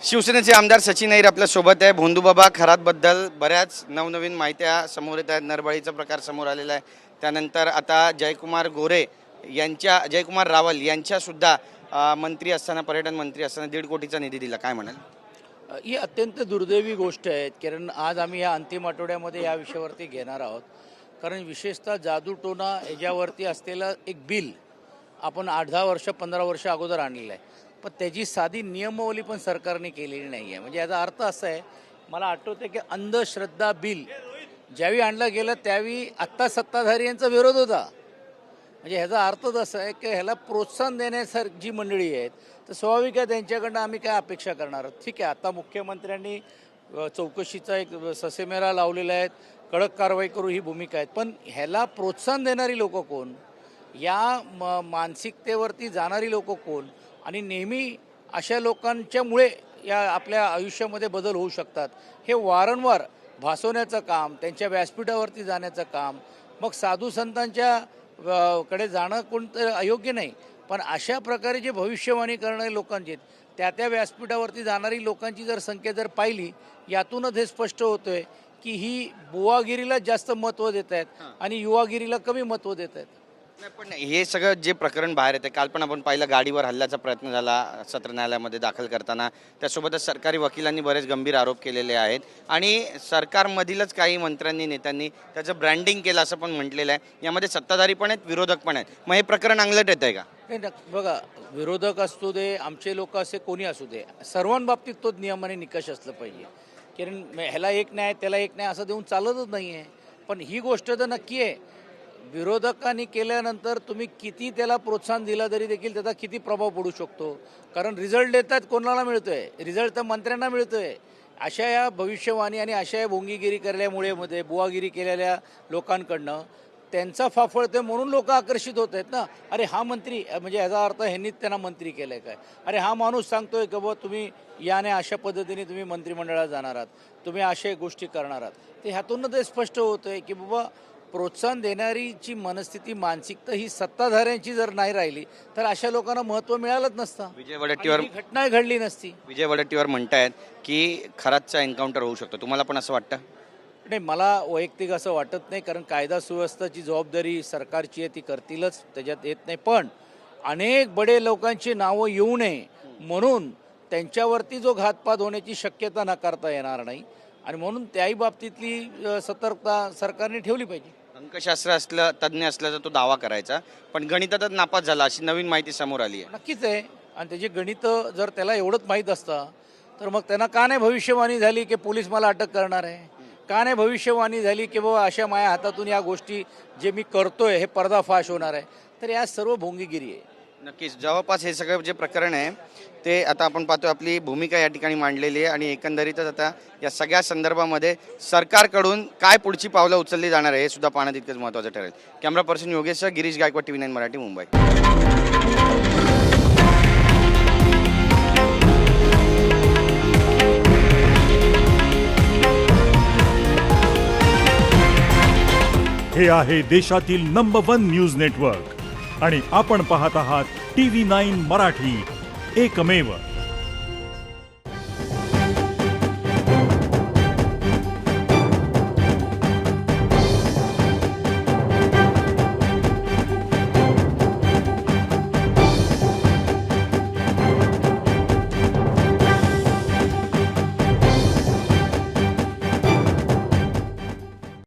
शिवसेनेचे आमदार सचिन अहिर आपल्या सोबत आहे। भोंदूबाबा खरातबद्दल बऱ्याच नवनवीन माहित्या समोर येत आहेत। नरबळीचा प्रकार समोर आलेला आहे। त्यानंतर आता जयकुमार रावल यांच्या सुद्धा मंत्री असताना, पर्यटन मंत्री असताना 1.5 कोटीचा निधी दिला, काय म्हणाल? ही अत्यंत दुर्दैवी गोष्ट आहे, कारण आज आम्ही या अंतिम आठवड्यामध्ये या विषयावरती घेणार आहोत। कारण विशेषतः जादूटोणा याच्यावरती असलेलं एक बिल आपण 8-10 वर्ष 15 वर्ष अगोदर आणलेलं आहे, पण त्याची साधी नियमावली पण सरकारने केलेली नाही आहे। म्हणजे याचा अर्थ असा आहे, मला आठवतं की अंधश्रद्धा बिल ज्यावेळी आणलं गेलं त्यावेळी आत्ता सत्ताधारी यांचा विरोध होता। म्हणजे ह्याचा अर्थच असा आहे की ह्याला प्रोत्साहन देण्यासारखी जी मंडळी आहेत तर स्वाभाविक आहे त्यांच्याकडनं आम्ही काय अपेक्षा करणार आहोत। ठीक आहे, आता मुख्यमंत्र्यांनी चौकशीचा एक ससेमेरा लावलेला आहे, कडक कारवाई करू ही भूमिका आहे, पण ह्याला प्रोत्साहन देणारी लोकं कोण, या मानसिकतेवरती जाणारी लोकं कोण, आणि नेहमी अशा लोकांच्यामुळे या आपल्या आयुष्यामध्ये बदल होऊ शकतात हे वारंवार भासवण्याचं काम, त्यांच्या व्यासपीठावरती जाण्याचं काम, मग साधू संतांच्या कडे जाणं कोणतं अयोग्य नाही, पण अशा प्रकारे जे भविष्यवाणी करणारे लोकांचे त्या व्यासपीठावरती जाणारी लोकांची जर संख्या जर पाहिली, यातूनच हे स्पष्ट होतं आहे की ही बुवागिरीला जास्त महत्त्व देत आहेत आणि युवागिरीला कमी महत्त्व देत आहेत। नाही, पण हे सगळं जे प्रकरण बाहेर येते, काल पण आपण पाहिलं गाडीवर हल्ल्याचा प्रयत्न झाला सत्र न्यायालयामध्ये दाखल करताना, त्यासोबतच सरकारी वकिलांनी बरेच गंभीर आरोप केलेले आहेत आणि सरकारमधीलच काही मंत्र्यांनी नेत्यांनी त्याचं ब्रँडिंग केलं असं पण म्हटलेलं आहे। यामध्ये सत्ताधारी पण आहेत, विरोधक पण आहेत, मग हे प्रकरण अंगलट येत आहे का? नाही, बघा, विरोधक असू दे, आमचे लोक असे कोणी असू दे, सर्वांबाबतीत तो नियम आणि निकष असलं पाहिजे, कारण ह्याला एक न्याय त्याला एक न्याय असं देऊन चालतच नाही आहे। पण ही गोष्ट तर नक्की आहे, विरोधकांनी केल्यानंतर तुम्ही किती त्याला प्रोत्साहन दिला तरी देखील त्याचा किती प्रभाव पडू शकतो, कारण रिझल्ट देतात कोणाला मिळतो आहे, रिझल्ट तर मंत्र्यांना मिळतो आहे। अशा या भविष्यवाणी आणि अशा या भोंगीगिरी केल्यामुळे बुवागिरी केलेल्या लोकांकडनं त्यांचा फाफळते म्हणून लोक आकर्षित होत आहेत ना। अरे हा मंत्री, म्हणजे याचा अर्थ ह्यांनीच त्यांना मंत्री केलं आहे काय? अरे हा माणूस सांगतोय की बाबा तुम्ही याने अशा पद्धतीने तुम्ही मंत्रिमंडळात जाणार आहात, तुम्ही अशा गोष्टी करणार आहात, तर ह्यातून ते स्पष्ट होतं आहे की बाबा प्रोत्साहन देणारीची मनस्थिती, मानसिकता ही सत्ताधाऱ्यांची जर नाही राहिली तर अशा लोकांना महत्त्व मिळालंच नसतं, विजय वडेट्टीवार घटना घडली नसती। विजय वडेट्टीवार म्हणतायत की खरातचा एन्काउंटर होऊ शकतो, तुम्हाला पण असं वाटतं? नाही, मला वैयक्तिक असं वाटत नाही, कारण कायदा सुव्यवस्थेची जबाबदारी सरकारची आहे, ती करतीलच, त्याच्यात येत नाही, पण अनेक बडे लोकांची नावं येऊ नये म्हणून त्यांच्यावरती जो घातपात होण्याची शक्यता नाकारता येणार नाही, आणि म्हणून त्याही बाबतीतली सतर्कता सरकारने ठेवली पाहिजे। अंकशास्त्र असलं, तज्ज्ञ असल्याचा तो दावा करायचा, पण गणितातच नापास झाला अशी नवीन माहिती समोर आली आहे। नक्कीच आहे, आणि त्याची गणित जर त्याला एवढंच माहीत असतं तर मग त्यांना का नाही भविष्यवाणी झाली की पोलीस मला अटक करणार आहे, का नाही भविष्यवाणी झाली की बाबा अशा माझ्या हातातून या गोष्टी जे मी करतोय हे पर्दाफाश होणार आहे, तर या सर्व भोंगीगिरी आहे। नक्कीच, जवळपास हे सगळं जे प्रकरण आहे ते आता आपण पाहतो, आपली भूमिका या ठिकाणी मांडलेली आहे, आणि एकंदरीतच आता या सगळ्या संदर्भामध्ये सरकारकडून काय पुढची पावलं उचलली जाणार आहे हे सुद्धा पाहणं तितकंच महत्त्वाचं ठरेल। Camera person Yogesh, Girish Gaikwad, TV9 Marathi, Mumbai. हे आहे देशातील नंबर 1 न्यूज नेटवर्क आणि आपण पाहत आहात TV9 मराठी, एकमेव।